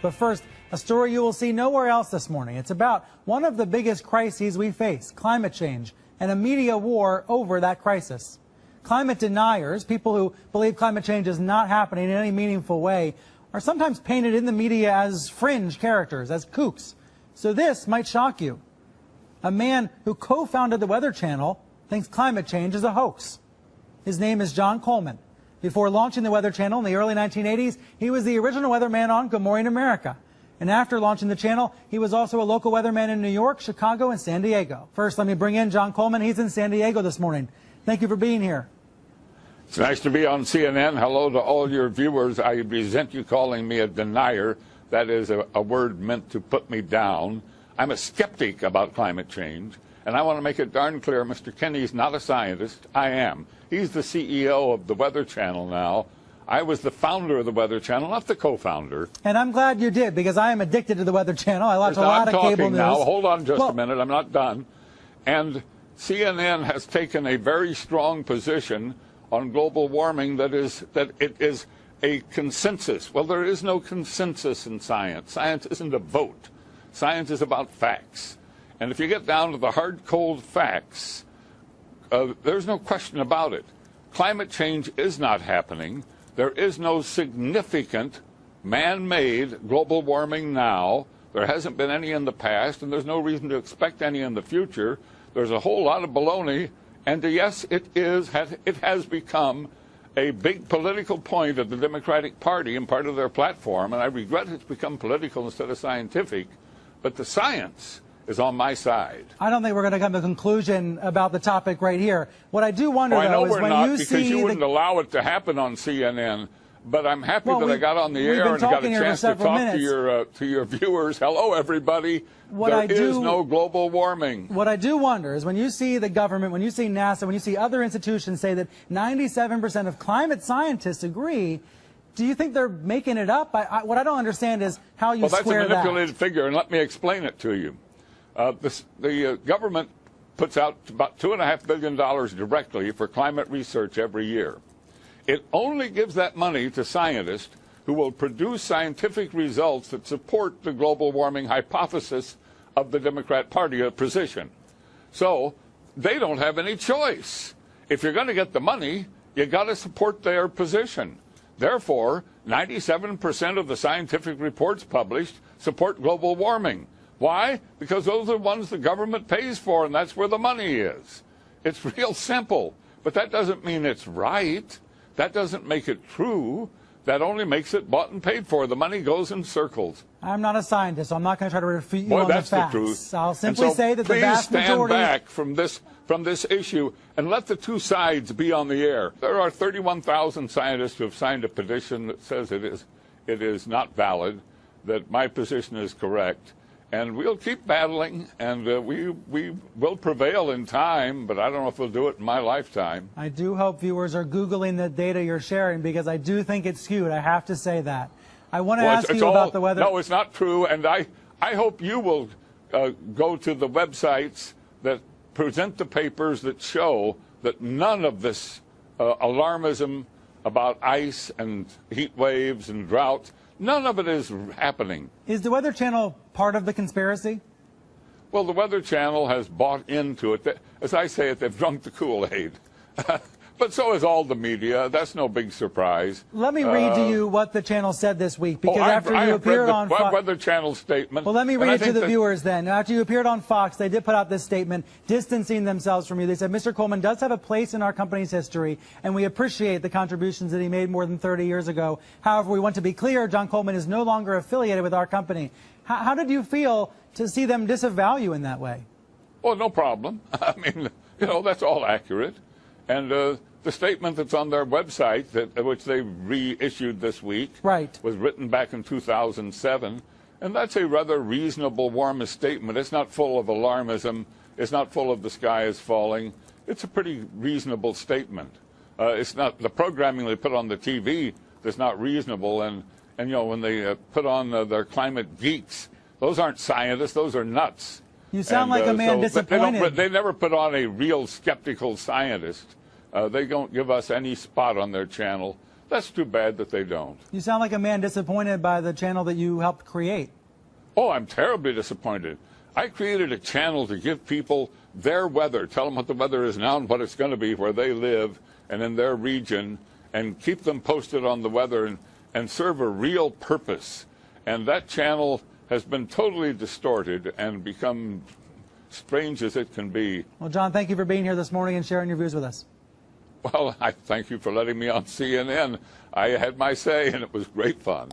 But first, a story you will see nowhere else this morning. It's about one of the biggest crises we face, climate change, and a media war over that crisis. Climate deniers, people who believe climate change is not happening in any meaningful way, are sometimes painted in the media as fringe characters, as kooks. So this might shock you. A man who co-founded the Weather Channel thinks climate change is a hoax. His name is John Coleman. Before launching the Weather Channel in the early 1980s, he was the original weatherman on Good Morning America. And after launching the channel, he was also a local weatherman in New York, Chicago, and San Diego. First, let me bring in John Coleman. He's in San Diego this morning. Thank you for being here. It's nice to be on CNN. Hello to all your viewers. I resent you calling me a denier. That is a word meant to put me down. I'm a skeptic about climate change, and I want to make it darn clear, Mr. Kenny's not a scientist. I am. He's the CEO of the Weather Channel now. I was the founder of the Weather Channel, not the co-founder. And I'm glad you did, because I am addicted to the Weather Channel. I watch a lot of cable news. Now, hold on just a minute. I'm not done. And CNN has taken a very strong position on global warming that it is a consensus. Well, there is no consensus in science. Science isn't a vote. Science is about facts. And if you get down to the hard, cold facts, there's no question about it. Climate change is not happening. There is no significant man-made global warming now. There hasn't been any in the past, and there's no reason to expect any in the future. There's a whole lot of baloney. And yes, it has become a big political point of the Democratic Party and part of their platform, and I regret it's become political instead of scientific, but the science is on my side. I don't think we're going to come to a conclusion about the topic right here. What I do wonder, though, is when you see... because you wouldn't allow it to happen on CNN, but I'm happy that I got on the air and got a chance to talk to your viewers. Hello, everybody. There is no global warming. What I do wonder is when you see the government, when you see NASA, when you see other institutions say that 97% of climate scientists agree, do you think they're making it up? What I don't understand is how you square that. Well, that's a manipulated figure, and let me explain it to you. The government puts out about $2.5 billion directly for climate research every year. It only gives that money to scientists who will produce scientific results that support the global warming hypothesis of the Democrat Party position. So they don't have any choice. If you're going to get the money, you got to support their position. Therefore, 97% of the scientific reports published support global warming. Why? Because those are the ones the government pays for, and that's where the money is. It's real simple. But that doesn't mean it's right. That doesn't make it true. That only makes it bought and paid for. The money goes in circles. I'm not a scientist, so I'm not going to try to refute you on the facts. That's the truth. I'll simply say that the vast majority... Please stand back from this issue and let the two sides be on the air. There are 31,000 scientists who have signed a petition that says it is not valid, that my position is correct. And we'll keep battling, and we will prevail in time, but I don't know if we'll do it in my lifetime. I do hope viewers are Googling the data you're sharing, because I do think it's skewed. I have to say that. I want to ask you about the weather. No, it's not true, and I hope you will go to the websites that present the papers that show that none of this alarmism about ice and heat waves and droughts, none of it is happening. Is the Weather Channel part of the conspiracy? Well, the Weather Channel has bought into it. As I say it, they've drunk the Kool-Aid. But so is all the media. That's no big surprise. Let me read to you what the channel said this week, because after you appeared on Fox... Weather Channel statement. Well, let me read it to the viewers then. After you appeared on Fox, they did put out this statement distancing themselves from you. They said, Mr. Coleman does have a place in our company's history, and we appreciate the contributions that he made more than 30 years ago. However, we want to be clear, John Coleman is no longer affiliated with our company. How did you feel to see them disavow you in that way? Well, no problem. I mean, that's all accurate. And the statement that's on their website, which they reissued this week, was written back in 2007. And that's a rather reasonable, warmist statement. It's not full of alarmism. It's not full of the sky is falling. It's a pretty reasonable statement. It's not the programming they put on the TV that's not reasonable. And when they put on their climate geeks, those aren't scientists. Those are nuts. You sound like a man disappointed. They never put on a real skeptical scientist. They don't give us any spot on their channel. That's too bad that they don't. You sound like a man disappointed by the channel that you helped create. Oh, I'm terribly disappointed. I created a channel to give people their weather, tell them what the weather is now and what it's going to be where they live and in their region, and keep them posted on the weather and serve a real purpose. And that channel has been totally distorted and become strange as it can be. Well, John, thank you for being here this morning and sharing your views with us. Well, I thank you for letting me on CNN. I had my say, and it was great fun.